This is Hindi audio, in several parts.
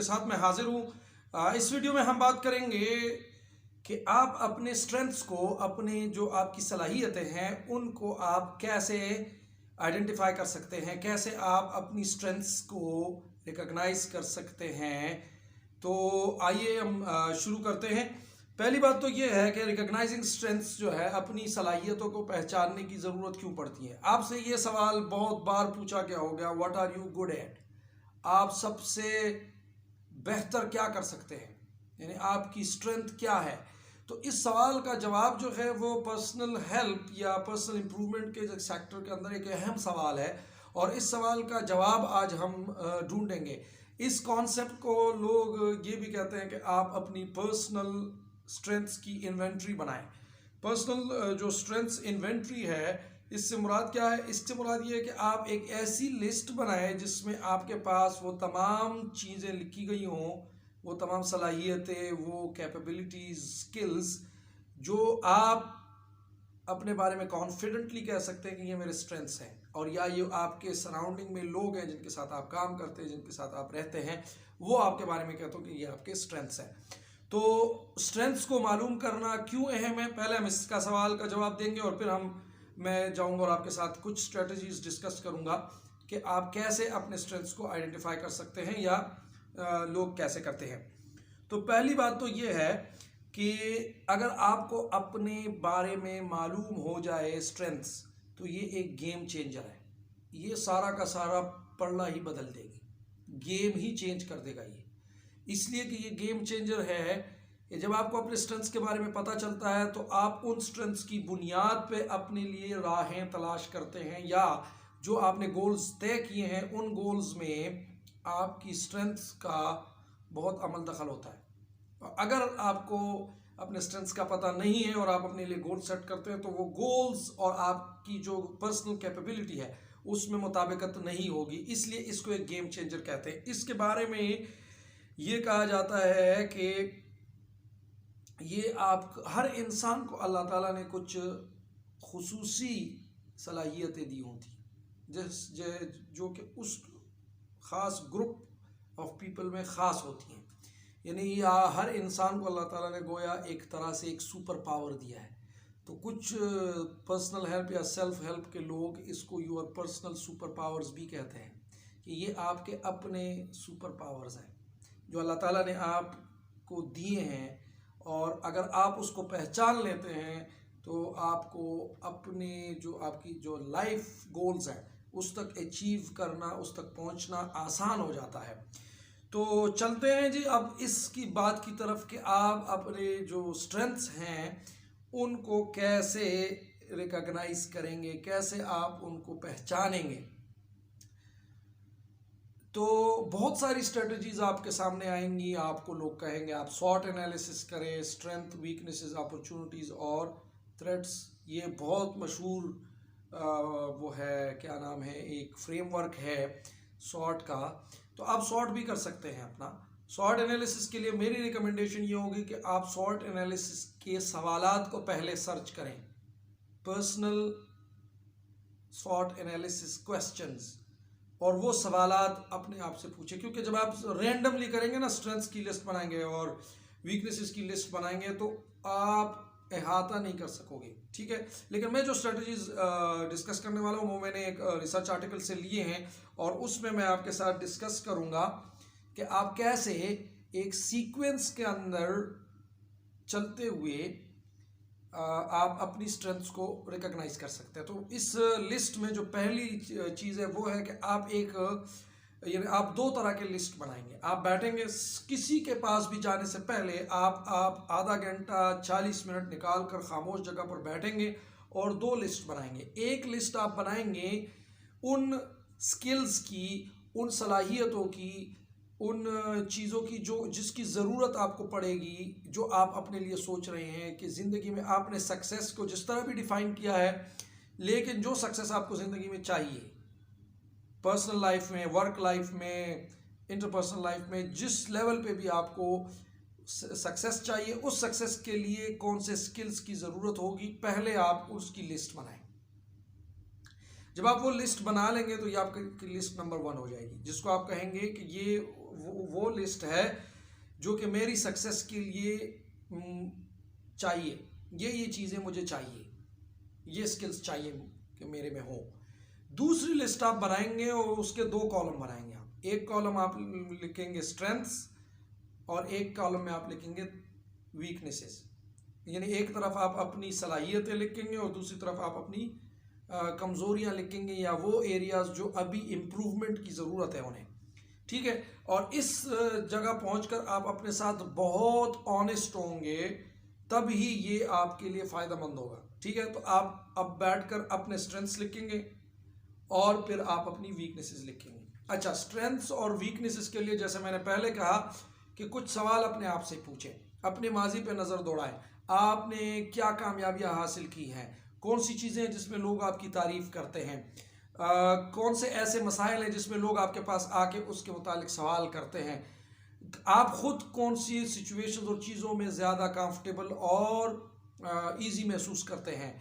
के साथ मैं हाजिर हूँ। इस वीडियो में हम बात करेंगे कि आप अपने स्ट्रेंथ्स को, अपने जो आपकी सलाहियतें हैं उनको आप कैसे आइडेंटिफाई कर सकते हैं, कैसे आप अपनी स्ट्रेंथ्स को रिकॉग्नाइज कर सकते हैं। तो आइए हम शुरू करते हैं। पहली बात तो ये है कि रिकॉग्नाइजिंग स्ट्रेंथ्स जो है, अपनी सलाहियतों को पहचानने की ज़रूरत क्यों पड़ती है। आपसे ये सवाल बहुत बार पूछा गया होगा, what are you good at, आप सबसे बेहतर क्या कर सकते हैं, यानी आपकी स्ट्रेंथ क्या है। तो इस सवाल का जवाब जो है वो पर्सनल हेल्प या पर्सनल इम्प्रूवमेंट के सेक्टर के अंदर एक अहम सवाल है, और इस सवाल का जवाब आज हम ढूंढेंगे। इस कॉन्सेप्ट को लोग ये भी कहते हैं कि आप अपनी पर्सनल स्ट्रेंथ्स की इन्वेंट्री बनाएं। पर्सनल जो स्ट्रेंथ्स इन्वेंट्री है, इससे मुराद क्या है? इससे मुराद ये है कि आप एक ऐसी लिस्ट बनाएं जिसमें आपके पास वो तमाम चीज़ें लिखी गई हों, वो तमाम सलाहियतें, वो कैपेबिलिटीज़, स्किल्स जो आप अपने बारे में कॉन्फिडेंटली कह सकते हैं कि ये मेरे स्ट्रेंथ्स हैं, और या ये आपके सराउंडिंग में लोग हैं जिनके साथ आप काम करते हैं, जिनके साथ आप रहते हैं, वो आपके बारे में कहते हो कि ये आपके स्ट्रेंथ्स हैं। तो स्ट्रेंथ्स को मालूम करना क्यों अहम है, पहले हम इसका सवाल का जवाब देंगे, और फिर मैं जाऊंगा और आपके साथ कुछ स्ट्रेटजीज डिस्कस करूंगा कि आप कैसे अपने स्ट्रेंथ्स को आइडेंटिफाई कर सकते हैं या लोग कैसे करते हैं। तो पहली बात तो ये है कि अगर आपको अपने बारे में मालूम हो जाए स्ट्रेंथ्स, तो ये एक गेम चेंजर है। ये सारा का सारा पढ़ना ही बदल देगी, गेम ही चेंज कर देगा ये। इसलिए कि ये गेम चेंजर है कि जब आपको अपने स्ट्रेंथ्स के बारे में पता चलता है तो आप उन स्ट्रेंथ्स की बुनियाद पे अपने लिए राहें तलाश करते हैं, या जो आपने गोल्स तय किए हैं उन गोल्स में आपकी स्ट्रेंथ्स का बहुत अमल दखल होता है। अगर आपको अपने स्ट्रेंथ्स का पता नहीं है और आप अपने लिए गोल सेट करते हैं, तो वो गोल्स और आपकी जो पर्सनल कैपेबिलिटी है उसमें मुताबिकत नहीं होगी। इसलिए इसको एक गेम चेंजर कहते हैं। इसके बारे में ये कहा जाता है कि ये आप हर इंसान को अल्लाह ताला ने कुछ खुसूसी सलाहियतें दी होती, जो कि उस ख़ास ग्रुप ऑफ पीपल में ख़ास होती हैं। यानी हर इंसान को अल्लाह ताला ने गोया एक तरह से एक सुपर पावर दिया है। तो कुछ पर्सनल हेल्प या सेल्फ हेल्प के लोग इसको योर पर्सनल सुपर पावर्स भी कहते हैं, कि ये आपके अपने सुपर पावर्स हैं जो अल्लाह ताला ने आपको दिए हैं, और अगर आप उसको पहचान लेते हैं तो आपको अपने जो आपकी जो लाइफ गोल्स हैं उस तक अचीव करना, उस तक पहुंचना आसान हो जाता है। तो चलते हैं जी अब इसकी बात की तरफ कि आप अपने जो स्ट्रेंथ्स हैं उनको कैसे रिकॉग्नाइज करेंगे, कैसे आप उनको पहचानेंगे। तो बहुत सारी स्ट्रेटजीज आपके सामने आएंगी। आपको लोग कहेंगे आप स्वॉट एनालिसिस करें, स्ट्रेंथ, वीकनेसेस, अपॉर्चुनिटीज़ और थ्रेट्स। ये बहुत मशहूर वो है, क्या नाम है, एक फ्रेमवर्क है स्वॉट का। तो आप स्वॉट भी कर सकते हैं अपना। स्वॉट एनालिसिस के लिए मेरी रिकमेंडेशन ये होगी कि आप स्वॉट एनालिसिस के सवालात को पहले सर्च करें, पर्सनल स्वॉट एनालिसिस क्वेश्चंस, और वो सवालात अपने आप से पूछे। क्योंकि जब आप रैंडमली करेंगे ना, स्ट्रेंथ्स की लिस्ट बनाएंगे और वीकनेसेस की लिस्ट बनाएंगे, तो आप अहाता नहीं कर सकोगे, ठीक है। लेकिन मैं जो स्ट्रेटजीज डिस्कस करने वाला हूँ वो मैंने एक रिसर्च आर्टिकल से लिए हैं, और उसमें मैं आपके साथ डिस्कस करूँगा कि आप कैसे एक सीक्वेंस के अंदर चलते हुए आप अपनी स्ट्रेंथ्स को रिकॉग्नाइज कर सकते हैं। तो इस लिस्ट में जो पहली चीज़ है वो है कि आप दो तरह के लिस्ट बनाएंगे। आप बैठेंगे, किसी के पास भी जाने से पहले आप आधा घंटा 40 मिनट निकाल कर खामोश जगह पर बैठेंगे और दो लिस्ट बनाएंगे। एक लिस्ट आप बनाएंगे उन स्किल्स की, उन सलाहियतों की, उन चीज़ों की जिसकी ज़रूरत आपको पड़ेगी, जो आप अपने लिए सोच रहे हैं कि ज़िंदगी में आपने सक्सेस को जिस तरह भी डिफ़ाइन किया है, लेकिन जो सक्सेस आपको ज़िंदगी में चाहिए, पर्सनल लाइफ में, वर्क लाइफ में, इंटरपर्सनल लाइफ में, जिस लेवल पे भी आपको सक्सेस चाहिए, उस सक्सेस के लिए कौन से स्किल्स की ज़रूरत होगी, पहले आप उसकी लिस्ट बनाएं। जब आप वो लिस्ट बना लेंगे तो ये आपकी लिस्ट नंबर 1 हो जाएगी, जिसको आप कहेंगे कि ये वो लिस्ट है जो कि मेरी सक्सेस के लिए चाहिए, ये चीज़ें मुझे चाहिए, ये स्किल्स चाहिए कि मेरे में हो। दूसरी लिस्ट आप बनाएंगे और उसके 2 कॉलम बनाएंगे आप। एक कॉलम आप लिखेंगे स्ट्रेंथ्स और एक कॉलम में आप लिखेंगे वीकनेसेस। यानी एक तरफ आप अपनी सलाहियतें लिखेंगे और दूसरी तरफ आप अपनी कमज़ोरियाँ लिखेंगे या वो एरियाज़ जो अभी इम्प्रूवमेंट की ज़रूरत है उन्हें। ठीक है, और इस जगह पहुंचकर आप अपने साथ बहुत ऑनेस्ट होंगे, तब ही ये आपके लिए फ़ायदेमंद होगा। ठीक है, तो आप अब बैठकर अपने स्ट्रेंथ्स लिखेंगे और फिर आप अपनी वीकनेसेस लिखेंगे। अच्छा, स्ट्रेंथ्स और वीकनेसेस के लिए जैसे मैंने पहले कहा कि कुछ सवाल अपने आप से पूछें, अपने माजी पे नज़र दौड़ाएं, आपने क्या कामयाबियां हासिल की हैं, कौन सी चीज़ें हैं जिसमें लोग आपकी तारीफ़ करते हैं, कौन से ऐसे मसाइल हैं जिसमें लोग आपके पास आके उसके मुतालिक सवाल करते हैं, आप ख़ुद कौन सी सिचुएशंस और चीज़ों में ज़्यादा कंफर्टेबल और इजी महसूस करते हैं।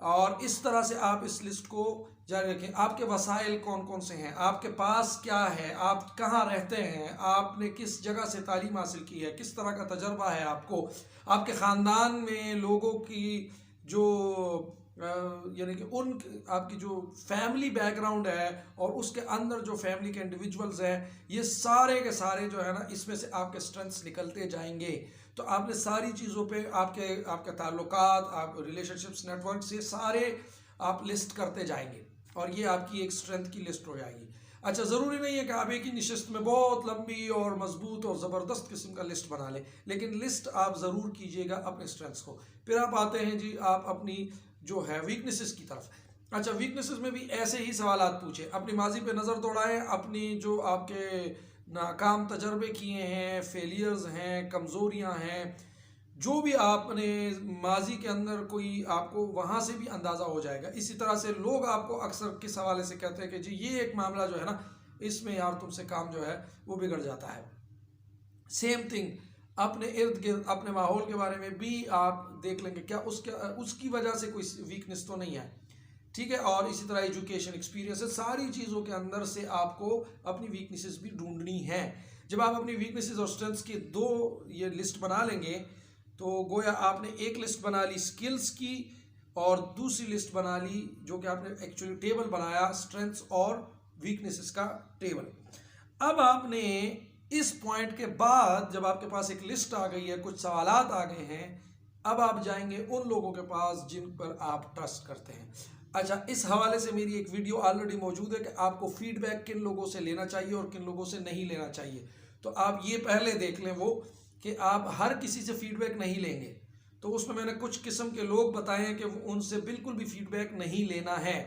और इस तरह से आप इस लिस्ट को जारी रखें। आपके वसाइल कौन कौन से हैं, आपके पास क्या है, आप कहाँ रहते हैं, आपने किस जगह से तालीम हासिल की है, किस तरह का तजर्बा है आपको, आपके ख़ानदान में लोगों की जो यानी कि उन आपकी जो फैमिली बैकग्राउंड है और उसके अंदर जो फैमिली के इंडिविजुअल्स हैं, ये सारे के सारे जो है ना, इसमें से आपके स्ट्रेंथ्स निकलते जाएंगे। तो आपने सारी चीज़ों पे आपके ताल्लुकात, आप रिलेशनशिप्स, नेटवर्क से सारे आप लिस्ट करते जाएंगे और ये आपकी एक स्ट्रेंथ की लिस्ट हो जाएगी। अच्छा, ज़रूरी नहीं है कि आप एक ही निशिस्त में बहुत लंबी और मजबूत और ज़बरदस्त किस्म का लिस्ट बना लें, लेकिन लिस्ट आप ज़रूर कीजिएगा अपने स्ट्रेंथ्स को। फिर आप आते हैं जी आप अपनी जो है वीकनेसेस की तरफ। अच्छा, वीकनेसेस में भी ऐसे ही सवाल पूछे, अपनी माजी पे नज़र दौड़ाएं, अपनी जो आपके नाकाम तजर्बे किए हैं, फेलियर्स हैं, कमज़ोरियां हैं, जो भी आपने माजी के अंदर कोई आपको वहाँ से भी अंदाज़ा हो जाएगा। इसी तरह से लोग आपको अक्सर किस हवाले से कहते हैं कि जी ये एक मामला जो है ना, इसमें यार तुमसे काम जो है वो बिगड़ जाता है। सेम थिंग अपने इर्द गिर्द अपने माहौल के बारे में भी आप देख लेंगे, क्या उसकी वजह से कोई वीकनेस तो नहीं है। ठीक है, और इसी तरह एजुकेशन, एक्सपीरियंस, सारी चीज़ों के अंदर से आपको अपनी वीकनेसेस भी ढूंढनी है। जब आप अपनी वीकनेसेस और स्ट्रेंथ्स की 2 ये लिस्ट बना लेंगे तो गोया आपने एक लिस्ट बना ली स्किल्स की और दूसरी लिस्ट बना ली जो कि आपने एक्चुअली टेबल बनाया स्ट्रेंथ्स और वीकनेसेस का टेबल। अब आपने इस पॉइंट के बाद जब आपके पास एक लिस्ट आ गई है, कुछ सवालात आ गए हैं, अब आप जाएंगे उन लोगों के पास जिन पर आप ट्रस्ट करते हैं। अच्छा, इस हवाले से मेरी एक वीडियो ऑलरेडी मौजूद है कि आपको फीडबैक किन लोगों से लेना चाहिए और किन लोगों से नहीं लेना चाहिए। तो आप ये पहले देख लें वो कि आप हर किसी से फीडबैक नहीं लेंगे। तो उसमें मैंने कुछ किस्म के लोग बताए हैं कि उनसे बिल्कुल भी फीडबैक नहीं लेना है,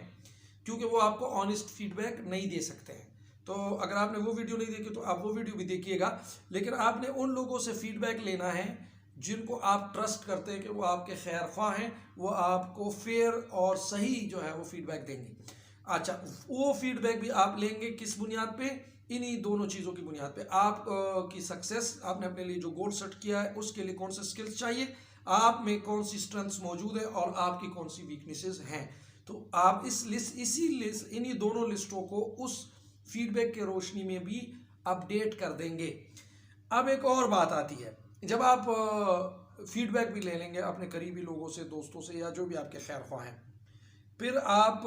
क्योंकि वो आपको ऑनेस्ट फीडबैक नहीं दे सकते हैं। तो अगर आपने वो वीडियो नहीं देखी तो आप वो वीडियो भी देखिएगा, लेकिन आपने उन लोगों से फीडबैक लेना है जिनको आप ट्रस्ट करते हैं कि वो आपके खैर ख्वाह हैं, वो आपको फेयर और सही जो है वो फीडबैक देंगे। अच्छा, वो फीडबैक भी आप लेंगे किस बुनियाद पे? इन्हीं दोनों चीज़ों की बुनियाद पे। आप की सक्सेस, आपने अपने लिए जो गोल सेट किया है उसके लिए कौन से स्किल्स चाहिए, आप में कौन सी स्ट्रेंथ्स मौजूद है और आपकी कौन सी वीकनेसेस हैं। तो आप इन्हीं दोनों लिस्टों को उस फीडबैक के रोशनी में भी अपडेट कर देंगे। अब एक और बात आती है, जब आप फीडबैक भी ले लेंगे अपने करीबी लोगों से, दोस्तों से, या जो भी आपके खैर ख्वाह हैं, फिर आप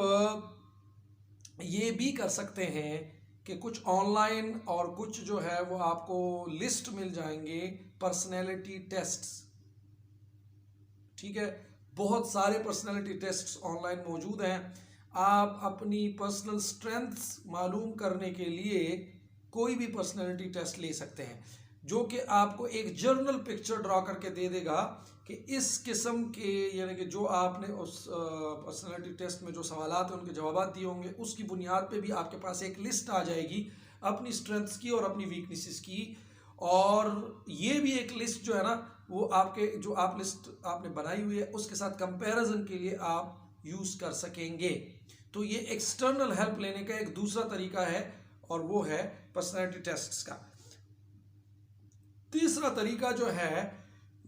ये भी कर सकते हैं कि कुछ ऑनलाइन और कुछ जो है वो आपको लिस्ट मिल जाएंगे पर्सनैलिटी टेस्ट्स। ठीक है, बहुत सारे पर्सनैलिटी टेस्ट्स ऑनलाइन मौजूद हैं। आप अपनी पर्सनल स्ट्रेंथ्स मालूम करने के लिए कोई भी पर्सनैलिटी टेस्ट ले सकते हैं, जो कि आपको एक जर्नल पिक्चर ड्रा करके दे देगा कि इस किस्म के, यानी कि जो आपने उस पर्सनैलिटी टेस्ट में जो सवालात हैं उनके जवाब दिए होंगे, उसकी बुनियाद पे भी आपके पास एक लिस्ट आ जाएगी अपनी स्ट्रेंथ्स की और अपनी वीकनेसेस की। और ये भी एक लिस्ट जो है ना, वो आपके जो आप लिस्ट आपने बनाई हुई है उसके साथ कंपैरिजन के लिए आप यूज़ कर सकेंगे। तो ये एक्सटर्नल हेल्प लेने का एक दूसरा तरीका है और वो है पर्सनैलिटी टेस्ट्स का। तीसरा तरीका जो है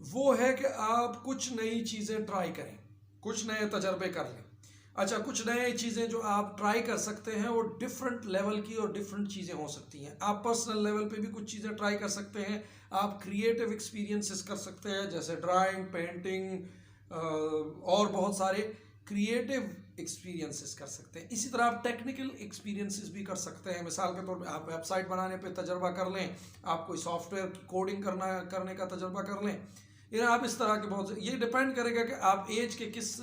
वो है कि आप कुछ नई चीज़ें ट्राई करें, कुछ नए तजर्बे कर लें। अच्छा, कुछ नए चीज़ें जो आप ट्राई कर सकते हैं वो डिफरेंट लेवल की और डिफरेंट चीज़ें हो सकती हैं। आप पर्सनल लेवल पे भी कुछ चीज़ें ट्राई कर सकते हैं। आप क्रिएटिव एक्सपीरियंसेस कर सकते हैं, जैसे ड्राइंग, पेंटिंग और बहुत सारे क्रिएटिव एक्सपीरियंसेस कर सकते हैं। इसी तरह आप टेक्निकल एक्सपीरियंसेस भी कर सकते हैं। मिसाल के तौर पे आप वेबसाइट बनाने पे तजर्बा कर लें, आप कोई सॉफ्टवेयर की कोडिंग करने का तजर्बा कर लें। या आप इस तरह के बहुत, ये डिपेंड करेगा कि आप एज के किस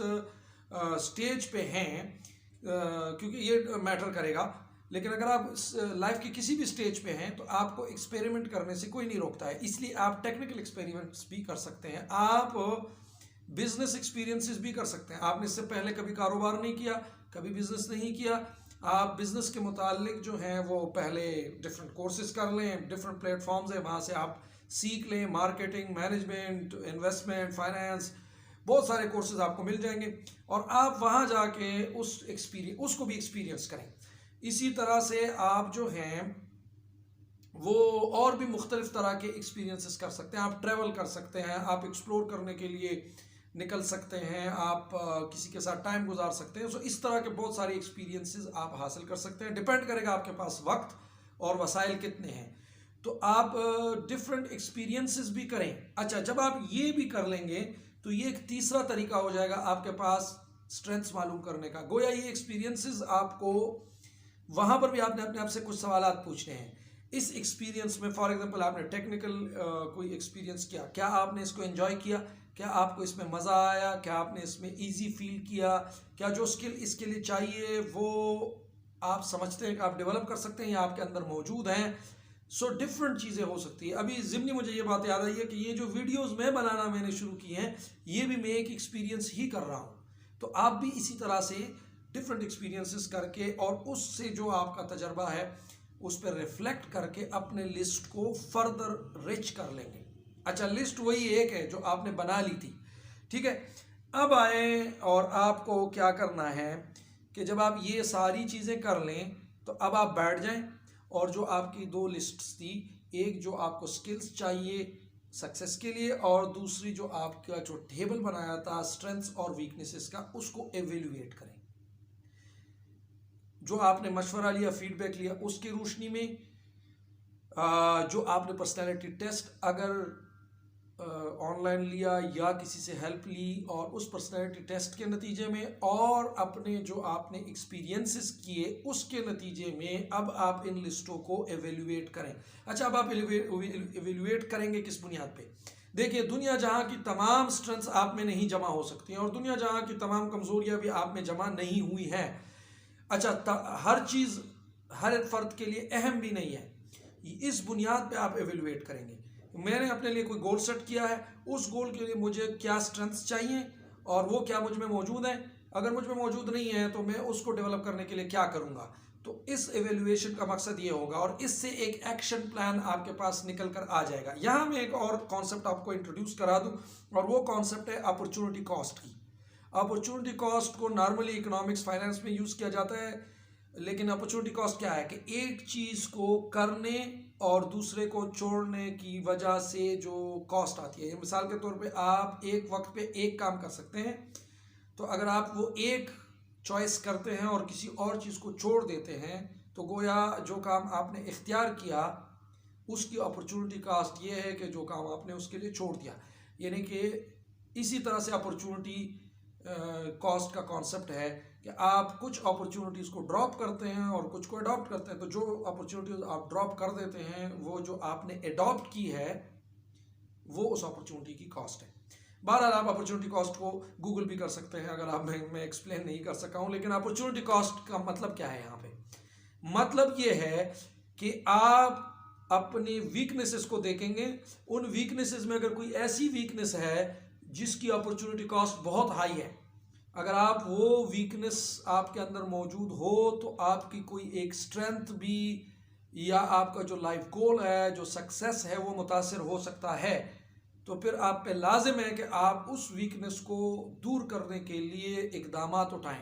स्टेज पे हैं, क्योंकि ये मैटर करेगा। लेकिन अगर आप लाइफ के किसी भी स्टेज पे हैं तो आपको एक्सपेरिमेंट करने से कोई नहीं रोकता है। इसलिए आप टेक्निकल एक्सपेरिमेंट्स भी कर सकते हैं। आप बिजनेस एक्सपीरियंसेस भी कर सकते हैं। आपने इससे पहले कभी कारोबार नहीं किया, कभी बिजनेस नहीं किया, आप बिजनेस के मुतालिक जो हैं वो पहले डिफरेंट कोर्सेज कर लें। डिफरेंट प्लेटफॉर्म्स हैं, वहाँ से आप सीख लें। मार्केटिंग, मैनेजमेंट, इन्वेस्टमेंट, फाइनेंस, बहुत सारे कोर्सेज आपको मिल जाएंगे और आप वहाँ जाके उसको भी एक्सपीरियंस करें। इसी तरह से आप जो हैं वो और भी मुख्तलिफ तरह के एक्सपीरियंसेस कर सकते हैं। आप ट्रैवल कर सकते हैं, आप एक्सप्लोर करने के लिए निकल सकते हैं, आप किसी के साथ टाइम गुजार सकते हैं। सो इस तरह के बहुत सारे एक्सपीरियंसेस आप हासिल कर सकते हैं। डिपेंड करेगा आपके पास वक्त और वसाइल कितने हैं, तो आप डिफरेंट एक्सपीरियंसेस भी करें। अच्छा, जब आप ये भी कर लेंगे तो ये एक तीसरा तरीका हो जाएगा आपके पास स्ट्रेंथ्स मालूम करने का। गोया ये एक्सपीरियंसेस आपको, वहाँ पर भी आपने अपने आप से कुछ सवालात पूछने हैं। इस एक्सपीरियंस में फॉर एग्जांपल आपने टेक्निकल कोई एक्सपीरियंस किया, क्या आपने इसको एंजॉय किया, क्या आपको इसमें मज़ा आया, क्या आपने इसमें इजी फील किया, क्या जो स्किल इसके लिए चाहिए वो आप समझते हैं कि आप डेवलप कर सकते हैं या आपके अंदर मौजूद हैं। सो डिफरेंट चीज़ें हो सकती है। अभी ज़िमनी मुझे ये बात याद आई है कि ये जो वीडियोस मैं बनाना मैंने शुरू की हैं, ये भी मैं एक एक्सपीरियंस ही कर रहा हूँ। तो आप भी इसी तरह से डिफरेंट एक्सपीरियंसेस करके और उससे जो आपका तजर्बा है उस पर रिफ्लेक्ट करके अपने लिस्ट को फर्दर रिच कर लेंगे। अच्छा, लिस्ट वही एक है जो आपने बना ली थी, ठीक है। अब आए और आपको क्या करना है कि जब आप ये सारी चीज़ें कर लें तो अब आप बैठ जाएं और जो आपकी दो लिस्ट्स थी, एक जो आपको स्किल्स चाहिए सक्सेस के लिए और दूसरी जो आपका जो टेबल बनाया था स्ट्रेंथ्स और वीकनेसेस का, उसको एवेल्युएट करें। जो आपने मशवरा लिया, फीडबैक लिया, उसकी रोशनी में जो आपने पर्सनैलिटी टेस्ट अगर ऑनलाइन लिया या किसी से हेल्प ली और उस पर्सनैलिटी टेस्ट के नतीजे में और अपने जो आपने एक्सपीरियंसेस किए उसके नतीजे में अब आप इन लिस्टों को एवेल्युएट करें। अच्छा, अब आप एवेल्युएट करेंगे किस बुनियाद पे? देखिए, दुनिया जहाँ की तमाम स्ट्रेंथ्स आप में नहीं जमा हो सकती हैं और दुनिया जहाँ की तमाम कमज़ोरियाँ भी आप में जमा नहीं हुई हैं। अच्छा, हर चीज़ हर फर्द के लिए अहम भी नहीं है। इस बुनियाद पे आप एवेल्युएट करेंगे। मैंने अपने लिए कोई गोल सेट किया है, उस गोल के लिए मुझे क्या स्ट्रेंथ्स चाहिए और वो क्या मुझ में मौजूद है। अगर मुझ में मौजूद नहीं है तो मैं उसको डेवलप करने के लिए क्या करूँगा। तो इस एवेल्युएशन का मकसद ये होगा और इससे एक एक्शन प्लान आपके पास निकल कर आ जाएगा। यहाँ मैं एक और कॉन्सेप्ट आपको इंट्रोड्यूस करा दूँ और वो कॉन्सेप्ट है अपॉर्चुनिटी कॉस्ट की। अपॉर्चुनिटी कॉस्ट को नॉर्मली इकोनॉमिक्स, फाइनेंस में यूज़ किया जाता है, लेकिन अपॉर्चुनिटी कॉस्ट क्या है कि एक चीज़ को करने और दूसरे को छोड़ने की वजह से जो कॉस्ट आती है। मिसाल के तौर पे आप एक वक्त पे एक काम कर सकते हैं, तो अगर आप वो एक चॉइस करते हैं और किसी और चीज़ को छोड़ देते हैं तो गोया जो काम आपने इख्तियार किया उसकी अपॉर्चुनिटी कॉस्ट ये है कि जो काम आपने उसके लिए छोड़ दिया। यानी कि इसी तरह से अपॉर्चुनिटी कॉस्ट का कॉन्सेप्ट है कि आप कुछ अपॉर्चुनिटीज़ को ड्रॉप करते हैं और कुछ को अडॉप्ट करते हैं। तो जो अपॉर्चुनिटीज़ आप ड्रॉप कर देते हैं वो जो आपने अडॉप्ट की है वो उस अपॉर्चुनिटी की कॉस्ट है। बहरहाल आप अपॉर्चुनिटी कॉस्ट को गूगल भी कर सकते हैं, अगर आप मैं एक्सप्लेन नहीं कर सका हूँ। लेकिन अपॉर्चुनिटी कॉस्ट का मतलब क्या है यहाँ पे? मतलब ये है कि आप अपनी वीकनेसेस को देखेंगे। उन वीकनेसेस में अगर कोई ऐसी वीकनेस है जिसकी अपॉर्चुनिटी कॉस्ट बहुत हाई है, अगर आप वो वीकनेस आपके अंदर मौजूद हो तो आपकी कोई एक स्ट्रेंथ भी या आपका जो लाइफ गोल है, जो सक्सेस है, वो मुतासर हो सकता है। तो फिर आप पे लाजिम है कि आप उस वीकनेस को दूर करने के लिए इक़दामात उठाएं।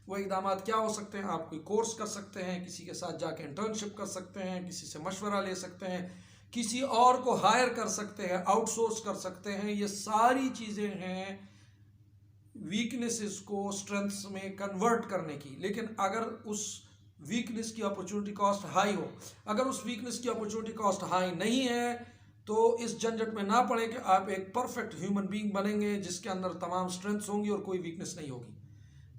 वो इक़दामात क्या हो सकते हैं? आप कोई कोर्स कर सकते हैं, किसी के साथ जाके इंटर्नशिप कर सकते हैं, किसी से मशवरा ले सकते हैं, किसी और को हायर कर सकते हैं, आउटसोर्स कर सकते हैं। ये सारी चीज़ें हैं वीकनेसेस को स्ट्रेंथ्स में कन्वर्ट करने की। लेकिन अगर उस वीकनेस की अपॉर्चुनिटी कॉस्ट हाई हो, अगर उस वीकनेस की अपॉर्चुनिटी कॉस्ट हाई नहीं है, तो इस झंझट में ना पड़े कि आप एक परफेक्ट ह्यूमन बीइंग बनेंगे जिसके अंदर तमाम स्ट्रेंथ्स होंगी और कोई वीकनेस नहीं होगी।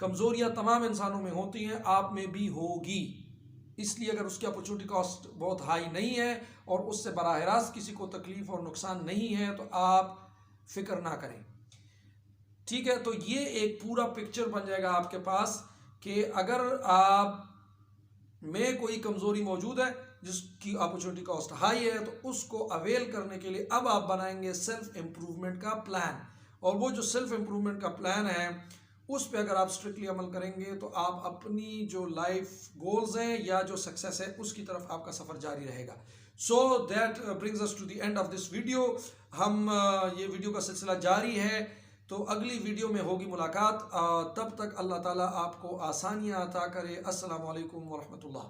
कमज़ोरियाँ तमाम इंसानों में होती हैं, आप में भी होगी। इसलिए अगर उसकी अपॉर्चुनिटी कॉस्ट बहुत हाई नहीं है और उससे बराह रास्त किसी को तकलीफ और नुकसान नहीं है, तो आप फिक्र ना करें। ठीक है, तो ये एक पूरा पिक्चर बन जाएगा आपके पास कि अगर आप में कोई कमज़ोरी मौजूद है जिसकी अपॉर्चुनिटी कॉस्ट हाई है, तो उसको अवेल करने के लिए अब आप बनाएंगे सेल्फ इम्प्रूवमेंट का प्लान। और वो जो सेल्फ इम्प्रूवमेंट का प्लान है उस पे अगर आप स्ट्रिक्टली अमल करेंगे तो आप अपनी जो लाइफ गोल्स हैं या जो सक्सेस है उसकी तरफ आपका सफ़र जारी रहेगा। So that brings us to the end of this video. हम ये वीडियो का सिलसिला जारी है, तो अगली वीडियो में होगी मुलाकात। तब तक अल्लाह ताला आपको आसानियाँ अता करे। अस्सलामु अलैकुम व रहमतुल्लाह।